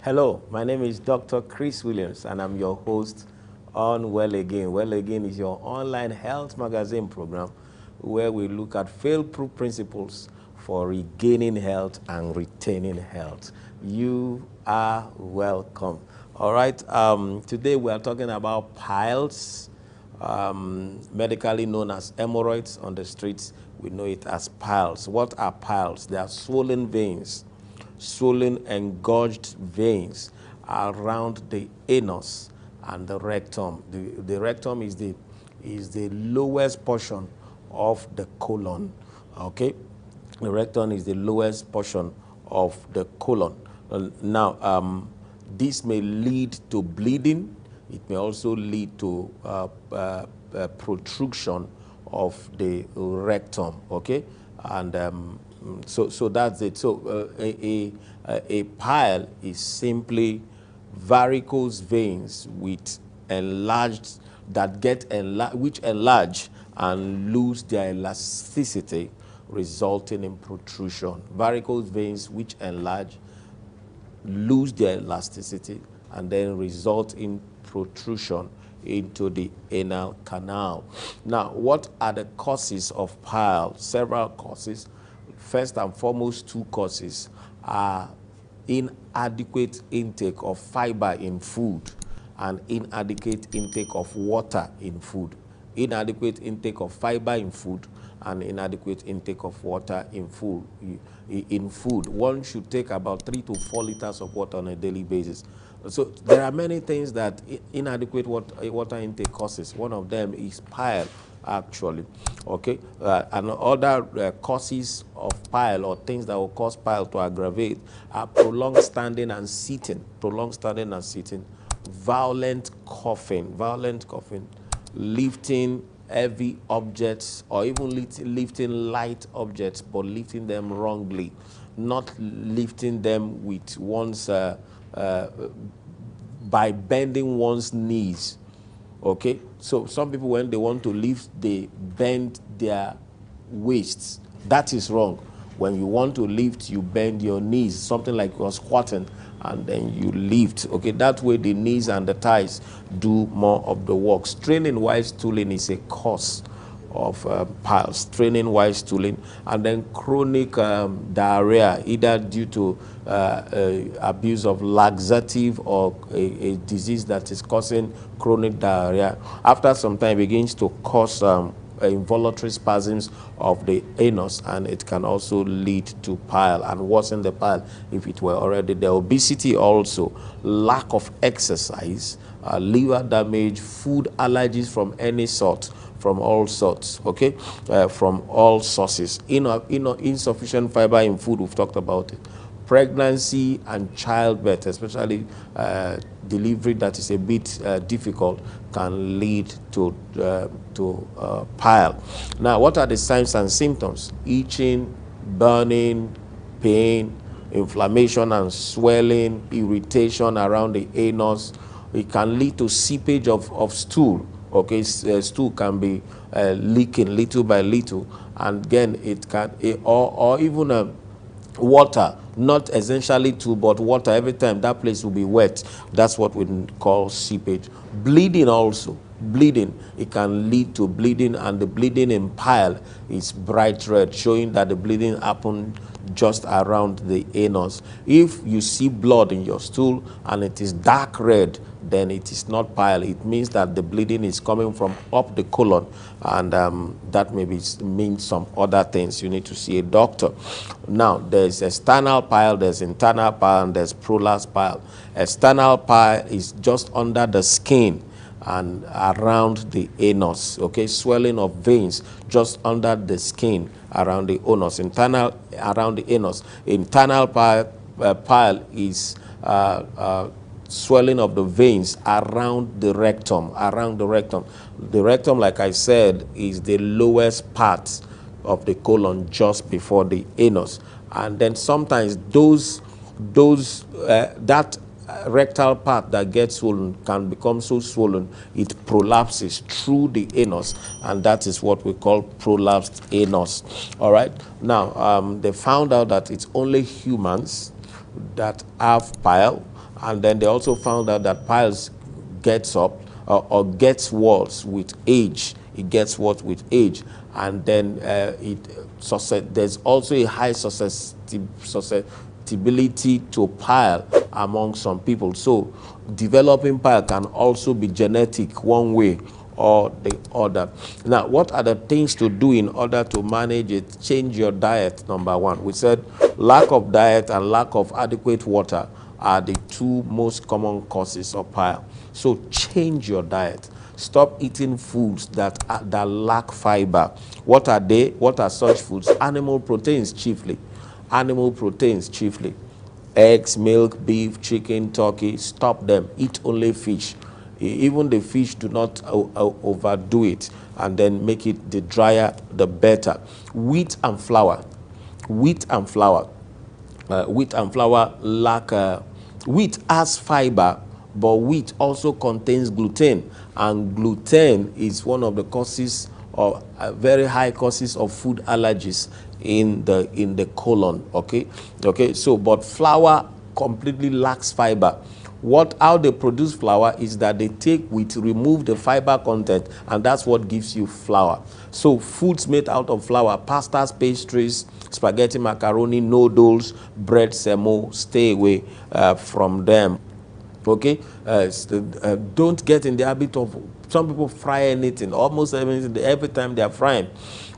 Hello, my name is Dr. Chris Williams, and I'm your host on Well Again. Well Again is your online health magazine program where we look at fail-proof principles for regaining health and retaining health. You are welcome. All right, today we are talking about piles, medically known as hemorrhoids. On the streets, we know it as piles. What are piles? They are swollen veins, swollen engorged veins around the anus and the rectum. The rectum is the lowest portion of the colon. Okay, the rectum is the lowest portion of the colon. Now, this may lead to bleeding. It may also lead to protrusion of the rectum. Okay, and so that's it. So a pile is simply varicose veins with enlarged which enlarge and lose their elasticity, resulting in protrusion. Varicose veins which enlarge, lose their elasticity, and then result in protrusion into the anal canal. Now, what are the causes of pile? Several causes. First and foremost, two causes are inadequate intake of fiber in food and inadequate intake of water in food. Inadequate intake of fiber in food and inadequate intake of water in food. One should take about 3 to 4 liters of water on a daily basis. So there are many things that inadequate water intake causes. One of them is pile, actually. Okay, and other causes of pile, or things that will cause pile to aggravate, are prolonged standing and sitting. Prolonged standing and sitting, violent coughing, lifting heavy objects, or even lifting light objects, but lifting them wrongly, not lifting them with one's by bending one's knees. Okay, so some people, when they want to lift, they bend their waists. That is wrong. When you want to lift, you bend your knees, something like you're squatting, and then you lift. Okay, that way the knees and the thighs do more of the work. Straining while stooling is a cause of piles. Straining while stooling, and then chronic diarrhea, either due to abuse of laxative or a disease that is causing chronic diarrhea. After some time, it begins to cause involuntary spasms of the anus, and it can also lead to pile and worsen the pile if it were already there. Obesity also, lack of exercise, liver damage, food allergies from any sort, from all sorts, okay, from all sources. Insufficient fiber in food, we've talked about it. Pregnancy and childbirth, especially delivery that is a bit difficult, can lead to pile. Now, what are the signs and symptoms? Itching, burning, pain, inflammation and swelling, irritation around the anus. It can lead to seepage of stool. Okay, stool can be leaking little by little, and again it can, or even water, not essentially too, but water every time, that place will be wet. That's what we call seepage. Bleeding also. Bleeding, it can lead to bleeding, and the bleeding in pile is bright red, showing that the bleeding happened just around the anus. If you see blood in your stool and it is dark red, then it is not pile. It means that the bleeding is coming from up the colon, and that maybe means some other things. You need to see a doctor. Now, there's external pile, there's internal pile, and there's prolapse pile. External pile is just under the skin and around the anus. Okay, swelling of veins just under the skin around the anus. Internal around the anus. Internal pile is swelling of the veins around the rectum. Around the rectum. The rectum, like I said, is the lowest part of the colon, just before the anus. And then sometimes that rectal part that gets swollen can become so swollen it prolapses through the anus, and that is what we call prolapsed anus. All right, now they found out that it's only humans that have pile, And then they also found out that piles gets up or gets worse with age. It gets worse with age, and then there's also a high susceptibility to pile among some people. So developing pile can also be genetic one way or the other. Now, what are the things to do in order to manage it? Change your diet, number one. We said lack of diet and lack of adequate water are the two most common causes of pile. So change your diet. Stop eating foods that lack fiber. What are they? What are such foods? Animal proteins chiefly. Animal proteins chiefly. Eggs, milk, beef, chicken, turkey. Stop them. Eat only fish. Even the fish, do not overdo it, and then make it the drier the better. Wheat and flour. Wheat and flour. Wheat and flour lack. Wheat has fiber, but wheat also contains gluten, and gluten is one of the causes of very high causes of food allergies in the colon. Okay. So, but flour completely lacks fiber. How they produce flour is that they take wheat, remove the fiber content, and that's what gives you flour. So foods made out of flour, pastas, pastries, spaghetti, macaroni, noodles, bread, semo, stay away from them. Okay, don't get in the habit of, some people fry anything, almost everything, every time they are frying.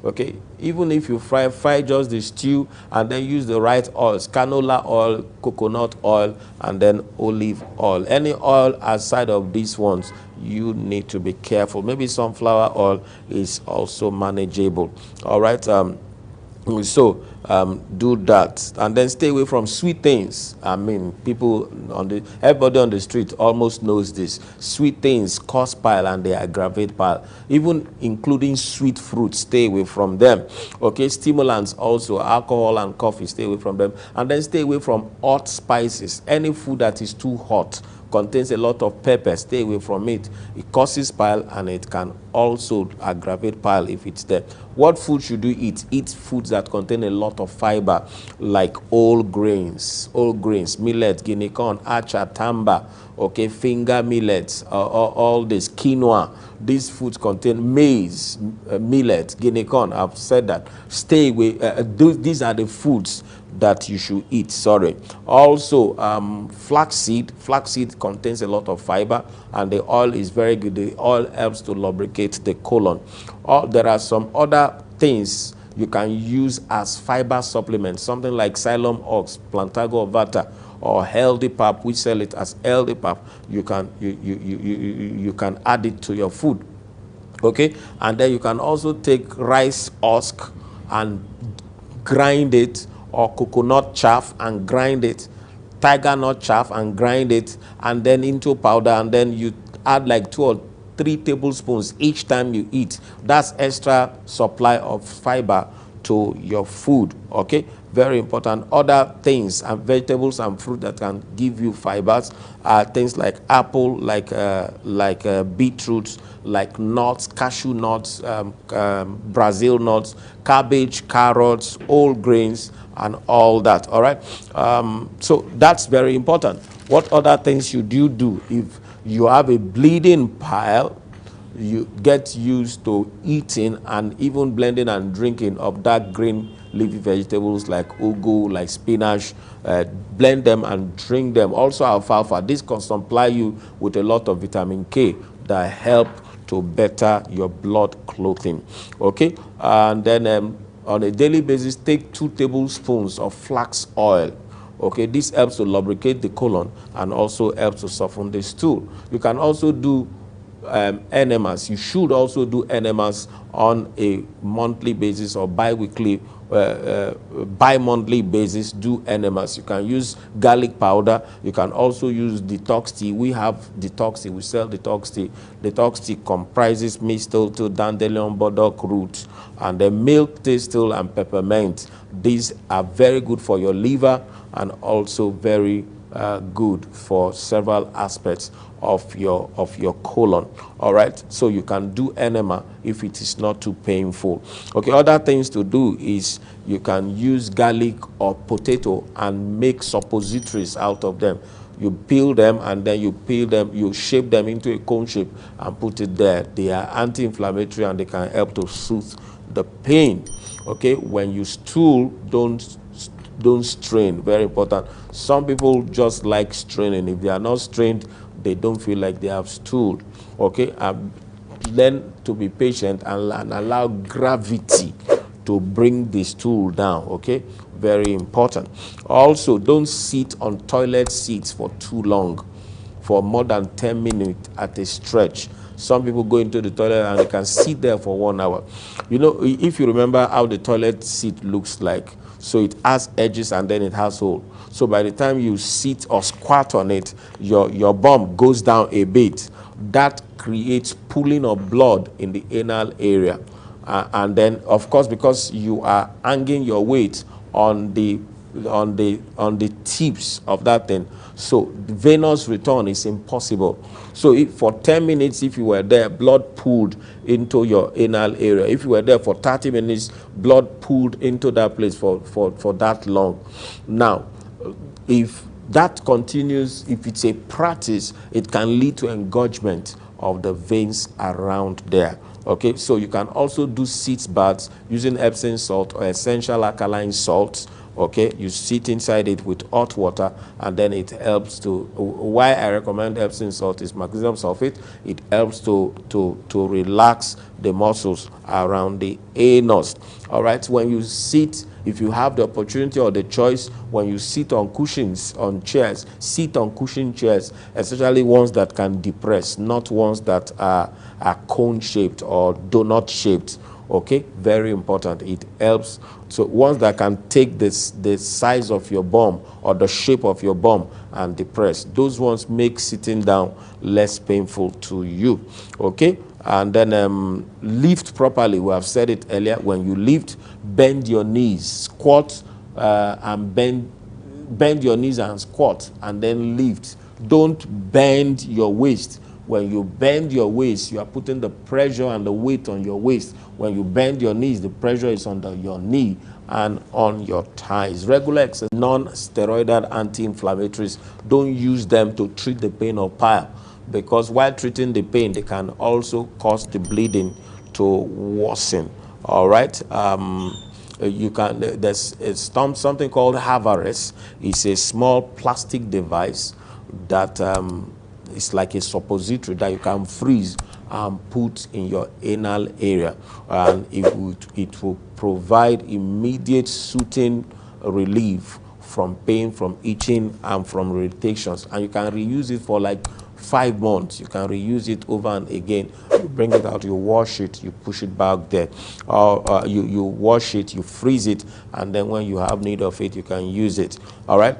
Okay, even if you fry just the stew, and then use the right oils: canola oil, coconut oil, and then olive oil. Any oil outside of these ones, you need to be careful. Maybe sunflower oil is also manageable. All right. So do that, and then stay away from sweet things. I mean, everybody on the street almost knows this. Sweet things cause pile and they aggravate pile, even including sweet fruits. Stay away from them. Okay, stimulants also, alcohol and coffee, stay away from them. And then stay away from hot spices. Any food that is too hot, contains a lot of pepper, stay away from it. It causes pile, and it can also aggravate pile if it's there. What food should you eat? Eat foods that contain a lot of fiber, like whole grains, millet, guinea corn, acha, tamba, okay, finger millets, all this, quinoa. These foods contain maize, millet, guinea corn. I've said that. Stay away. These are the foods that you should eat. Also, flaxseed contains a lot of fiber, and the oil is very good. The oil helps to lubricate the colon. There are some other things you can use as fiber supplements, something like Xylem Ox, Plantago Vata, or healthy pap. We sell it as healthy pap. You can add it to your food. Okay, and then you can also take rice husk and grind it, or coconut chaff and grind it, tiger nut chaff and grind it, and then into powder, and then you add like 2 or 3 tablespoons each time you eat. That's extra supply of fiber to your food. Okay, very important. Other things and vegetables and fruit that can give you fibers are things like apple, like beetroots, like nuts, cashew nuts, Brazil nuts, cabbage, carrots, whole grains, and all that. All right. So that's very important. What other things should you do if you have a bleeding pile? You get used to eating and even blending and drinking of dark green leafy vegetables like ugu, like spinach. Blend them and drink them. Also alfalfa. This can supply you with a lot of vitamin K that help to better your blood clotting. Okay, and then on a daily basis, take 2 tablespoons of flax oil. Okay, this helps to lubricate the colon and also helps to soften the stool. You can also do enemas. You should also do enemas on a monthly basis or bi-weekly, bi-monthly basis. Do enemas. You can use garlic powder. You can also use detox tea. We have detox tea. We sell detox tea. Detox tea comprises mistletoe, dandelion, burdock roots, and then milk, thistle, and peppermint. These are very good for your liver and also very good for several aspects of your colon. All right, so you can do enema if it is not too painful. Okay, other things to do is you can use garlic or potato and make suppositories out of them. You peel them, and then you peel them, you shape them into a cone shape and put it there. They are anti-inflammatory and they can help to soothe the pain. Okay, when you stool, don't strain. Very important. Some people just like straining. If they are not strained, they don't feel like they have stooled. Okay, learn to be patient and allow gravity to bring the stool down. Okay, very important. Also, don't sit on toilet seats for too long, for more than 10 minutes at a stretch. Some people go into the toilet and they can sit there for 1 hour. You know, if you remember how the toilet seat looks like, so it has edges and then it has holes. So by the time you sit or squat on it, your bum goes down a bit. That creates pooling of blood in the anal area. And then, of course, because you are hanging your weight on the tips of that thing, so venous return is impossible. So if for 10 minutes, if you were there, blood pooled into your anal area. If you were there for 30 minutes, blood pooled into that place for that long. Now, if that continues, if it's a practice, it can lead to engorgement of the veins around there. Okay, so you can also do seat baths using Epsom salt or essential alkaline salts. Okay, you sit inside it with hot water, and then it helps to, why I recommend Epsom salt is magnesium sulfate. It helps to relax the muscles around the anus. All right, when you sit, if you have the opportunity or the choice, when you sit on cushions, on chairs, sit on cushion chairs, especially ones that can depress, not ones that are cone shaped or donut shaped. Okay, very important. It helps. So ones that can take the size of your bum or the shape of your bum and depress, those ones make sitting down less painful to you. Okay, and then lift properly. We have said it earlier. When you lift, bend your knees, squat, and bend your knees and squat, and then lift. Don't bend your waist. When you bend your waist, you are putting the pressure and the weight on your waist. When you bend your knees, the pressure is under your knee and on your thighs. Regular exercise, non-steroidal anti-inflammatories, don't use them to treat the pain or pile, because while treating the pain, they can also cause the bleeding to worsen. All right. You can, there's something called Havaris. It's a small plastic device that it's like a suppository that you can freeze and put in your anal area, and it will provide immediate soothing relief from pain, from itching, and from irritations. And you can reuse it for like 5 months. You can reuse it over and again. You bring it out, you wash it, you push it back there, or you wash it, you freeze it, and then when you have need of it, you can use it. All right.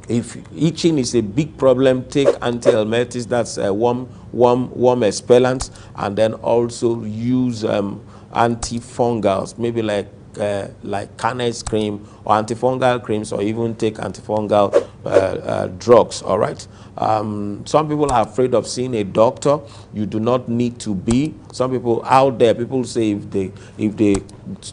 If itching is a big problem, take anti-helminthics, that's a warm expellant, and then also use antifungals, maybe like Carnage cream or antifungal creams, or even take antifungal drugs. All right. Some people are afraid of seeing a doctor. You do not need to be. Some people out there, people say if they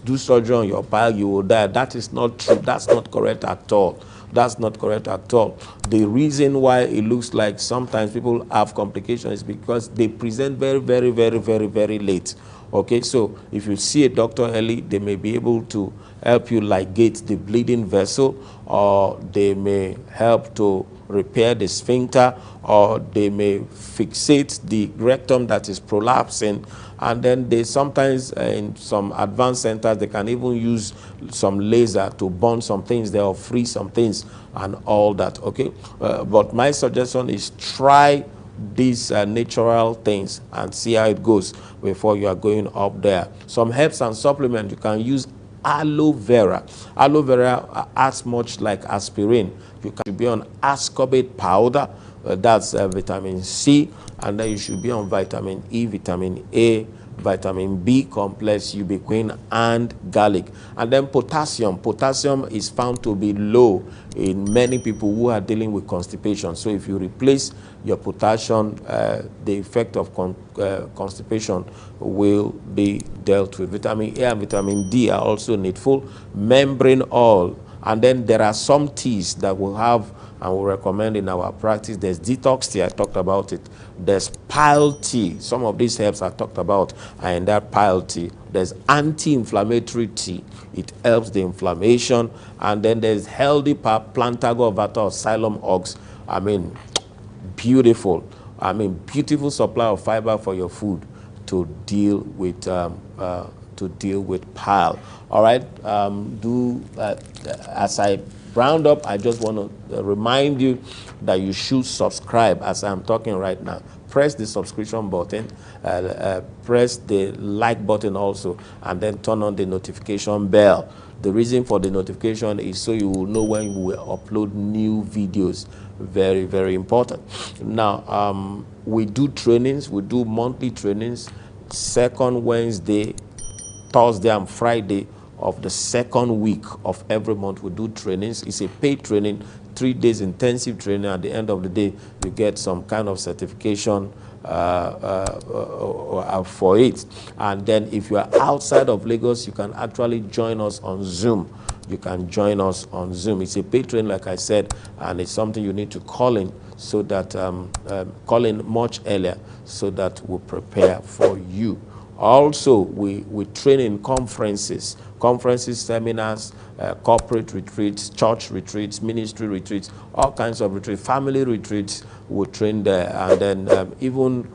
do surgery on your pile, you will die. That is not true. That's not correct at all. That's not correct at all. The reason why it looks like sometimes people have complications is because they present very, very, very, very, very late. Okay, so if you see a doctor early, they may be able to help you ligate the bleeding vessel, or they may help to repair the sphincter, or they may fixate the rectum that is prolapsing. And then they sometimes, in some advanced centers, they can even use some laser to burn some things there or freeze some things and all that. Okay, but my suggestion is try these natural things and see how it goes before you are going up there. Some herbs and supplements, you can use aloe vera. Aloe vera acts much like aspirin. You can be on ascorbate powder, that's vitamin C, and then you should be on vitamin E, vitamin A, vitamin B complex, ubiquin, and garlic. And then potassium. Potassium is found to be low in many people who are dealing with constipation. So if you replace your potassium, the effect of constipation will be dealt with. Vitamin A and vitamin D are also needful. Membrane oil And then there are some teas that we have and we recommend in our practice. There's detox tea, I talked about it. There's pile tea. Some of these herbs I talked about are in that pile tea. There's anti-inflammatory tea. It helps the inflammation. And then there's healthy plantago vata or xylem ox. I mean, beautiful. I mean, beautiful supply of fiber for your food to deal with pile. All right. As I round up, I just want to remind you that you should subscribe as I'm talking right now. Press the subscription button, press the like button also, and then turn on the notification bell. The reason for the notification is so you will know when we will upload new videos. Very, very important. Now, we do trainings. We do monthly trainings. Second Wednesday, Thursday, and Friday of the second week of every month, we do trainings. It's a paid training, 3 days intensive training. At the end of the day, you get some kind of certification for it. And then if you are outside of Lagos, you can actually join us on Zoom. You can join us on Zoom. It's a paid training, like I said, and it's something you need to call in so that call in much earlier so that we prepare for you. Also, we train in conferences, seminars, corporate retreats, church retreats, ministry retreats, all kinds of retreats, family retreats. We train there, and then even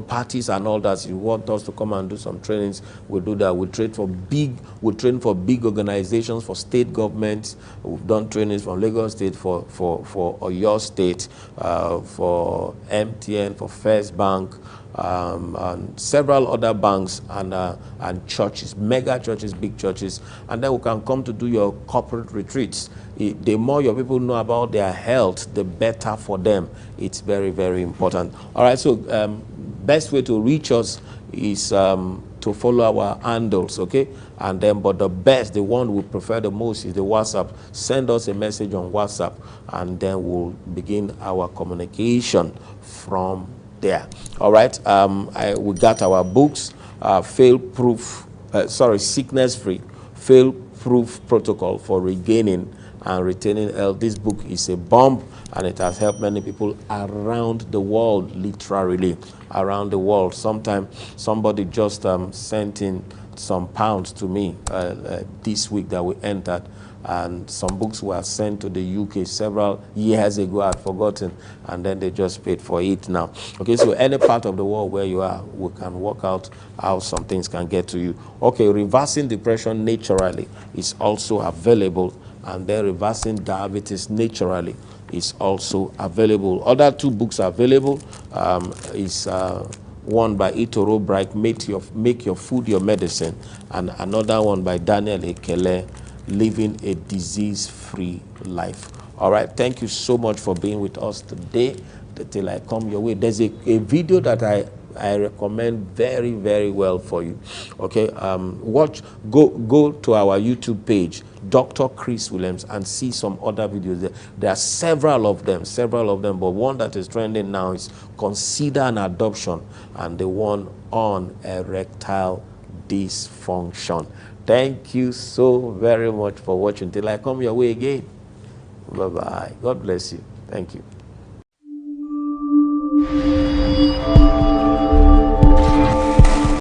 parties and all that, you want us to come and do some trainings, we'll do that. We train for big organizations, for state governments. We've done trainings from Lagos State, for Oyo State, for MTN, for First Bank, and several other banks and churches, mega churches, big churches. And then we can come to do your corporate retreats. The more your people know about their health, the better for them. It's very, very important. All right, so best way to reach us is to follow our handles, okay? And then, but the one we prefer the most is the WhatsApp. Send us a message on WhatsApp, and then we'll begin our communication from there. All right, we got our books, sickness-free, fail-proof protocol for regaining and retaining health. This book is a bomb, and it has helped many people around the world, literally around the world. Sometimes somebody just sent in some pounds to me this week that we entered, and some books were sent to the UK several years ago. I'd forgotten, and then they just paid for it now. Okay, so any part of the world where you are, we can work out how some things can get to you. Okay, reversing depression naturally is also available, and then reversing diabetes naturally is also available. Other two books are available. Is one by Itoro Bright, Make Your Food Your Medicine, and another one by Daniel Ekele, Living a Disease-Free Life. All right, thank you so much for being with us today. Till I come your way, there's a video that I recommend very, very well for you. Okay, go to our YouTube page, Dr. Chris Williams, and see some other videos. There are several of them, but one that is trending now is Consider an Adoption, and the one on erectile dysfunction. Thank you so very much for watching. Till I come your way again. Bye-bye. God bless you. Thank you.